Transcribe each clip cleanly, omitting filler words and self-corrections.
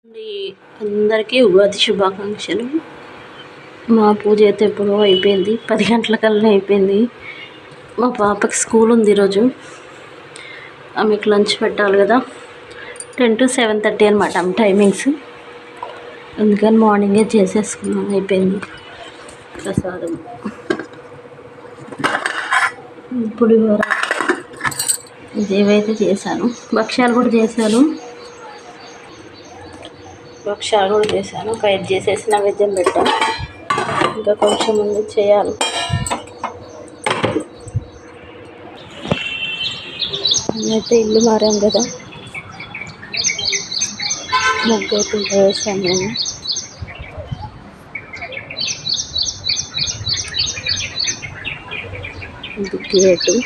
అండి, అందరికీ ఉగాది శుభాకాంక్షలు. మా పూజ అయితే ఎప్పుడో అయిపోయింది, 10 గంటలకల్లా అయిపోయింది. మా పాపకి స్కూల్ ఉంది ఈరోజు. ఆమెకు లంచ్ పెట్టాలి కదా, 10 to 7:30 అనమాట ఆమె టైమింగ్స్. అందుకని మార్నింగే చేసేసుకున్నాం, అయిపోయింది. ప్రసాదం పులిహోర ఇదేవైతే చేశాను, భక్ష్యాలు కూడా చేశాను. ఫ్రైడ్ చేసేసి నైవేద్యం పెట్టాను. ఇంకా కొంచెం ముందు చేయాలి. నేనైతే ఇల్లు మారాం కదా, ముగ్గు అయితే వేసాను నేను. ఇది గేటు,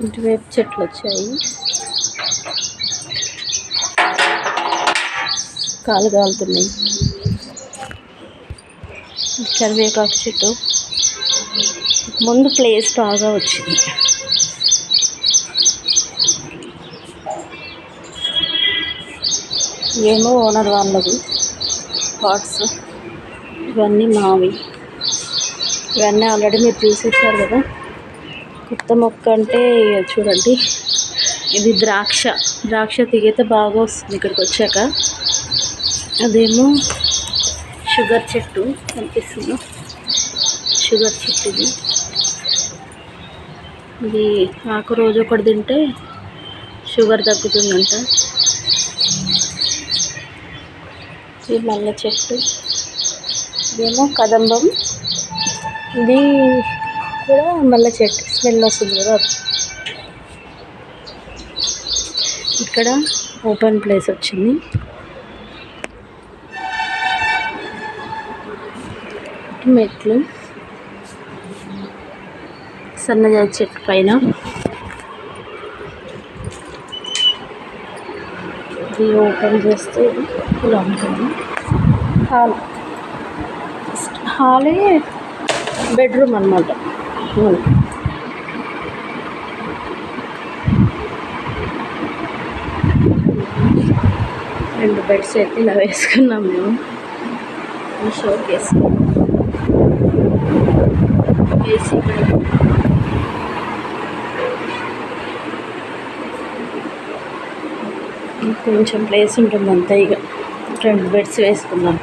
ఇటువైపు చెట్లు వచ్చాయి. కాలు కాలుతున్నాయి. కరివేపాకు చెట్టు ముందు ప్లేస్ బాగా వచ్చింది. ఏమో ఓనర్ వాళ్ళది పాట్స్, ఇవన్నీ మావి. ఇవన్నీ ఆల్రెడీ మీరు చూసేసారు కదా. కొత్త మొక్క అంటే చూడండి, ఇది ద్రాక్ష తీగైతే బాగా వస్తుంది ఇక్కడికి వచ్చాక. అదేమో షుగర్ చెట్టు కనిపిస్తుంది, షుగర్ చెట్టు. ఇది ఆకు రోజు ఒకటి తింటే షుగర్ తగ్గుతుందంట. ఇది మల్లె చెట్టు, ఇదేమో కదంబం. ఇది కూడా మల్లె చెట్టు, స్మెల్ వస్తుంది కదా. ఇక్కడ ఓపెన్ ప్లేస్ వచ్చింది. మెట్లు, సన్నజాజి చెట్టు పైన ఇది ఓపెన్ చేస్తే ఇలా ఉంటుంది. హాలే బెడ్రూమ్ అన్నమాట. రెండు బెడ్స్ అయితే ఇలా వేసుకున్నాం మేము. షోకేస్ ఏసీ, కొంచెం ప్లేస్ ఉంటుంది అంతే. ఇక 2 బెడ్స్ వేసుకున్నాం.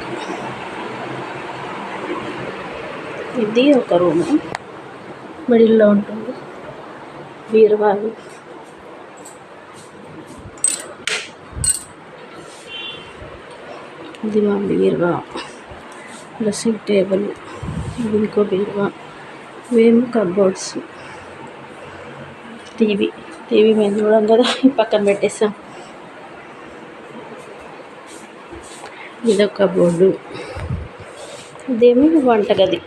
ఇది ఒక రూము, మిడిల్లో ఉంటుంది బీరువాలు. ఇది మా బీరువా, డ్రెస్సింగ్ టేబుల్. ఇది ఇంకో బీరువా. ఇవేమో కబోర్డ్స్. టీవీ మేము చూడం కదా, పక్కన పెట్టేసాం. ఇదొక బోర్డు. ఇదేమో వంటగది.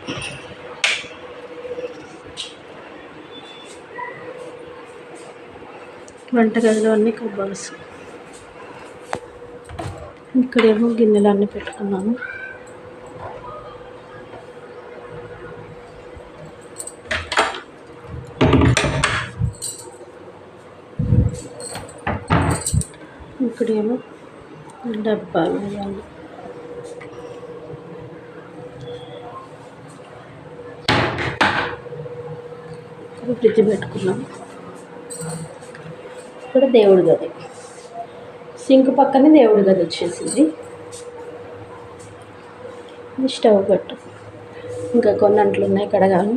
వంటగదిలో అన్ని కబోర్డ్స్. ఇక్కడేమో గిన్నెలు అన్నీ పెట్టుకున్నాము. ఇక్కడేమో డబ్బాలు ఇవన్నీ. ఫ్రిడ్జ్ పెట్టుకున్నాం. ఇక్కడ దేవుడి గది, సింక్ పక్కనే దేవుడి గది వచ్చేసింది. స్టవ్ పెట్టు, ఇంకా కొన్ని అంట్లు ఉన్నాయి కడగాలి.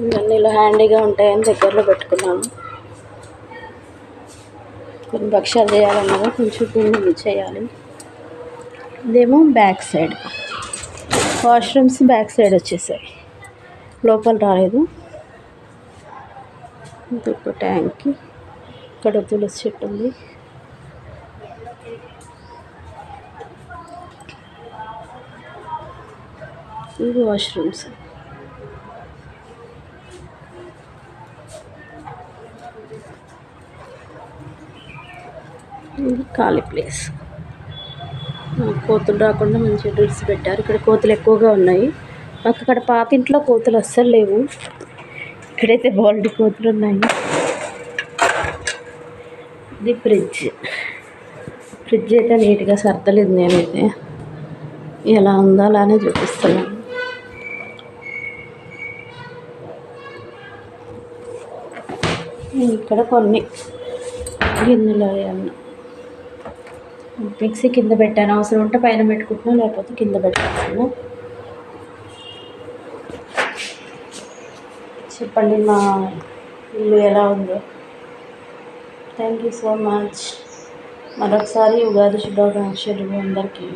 ఇవన్నీ ఇలా హ్యాండీగా ఉంటాయని దగ్గరలో పెట్టుకున్నాను. కొన్ని భక్ష్యాలు చేయాలన్నగా కొంచెం పిండి చేయాలి. ఇదేమో back side, washrooms back side వచ్చేసాయి, లోపల రాలేదు. ఇంకొక ట్యాంక్కి ఇక్కడ తులసి చెట్టు ఉంది. ఇవి వాష్రూమ్స్. ఇది ఖాళీ ప్లేస్. కోతులు రాకుండా మంచిగా డ్రిల్స్ పెట్టారు. ఇక్కడ కోతులు ఎక్కువగా ఉన్నాయి. మాకు అక్కడ పాత ఇంట్లో కోతులు అస్సలు లేవు, ఇక్కడైతే బోల్డ్ కోతులు ఉన్నాయి. ఇది ఫ్రిడ్జ్ అయితే నీట్గా సర్దలేదు. నేనైతే ఎలా ఉందో అలానే చూపిస్తున్నాను. ఇక్కడ కొన్ని గిన్నెలు అన్న మిక్సీ కింద పెట్టాను. అవసరం ఉంటే పైన పెట్టుకుంటున్నాను, లేకపోతే కింద పెట్టాను. చెప్పండి మా ఇల్లు ఎలా ఉందో. Thank you so much. మరొకసారి ఉగాది శుభాకాంక్షలు అందరికీ.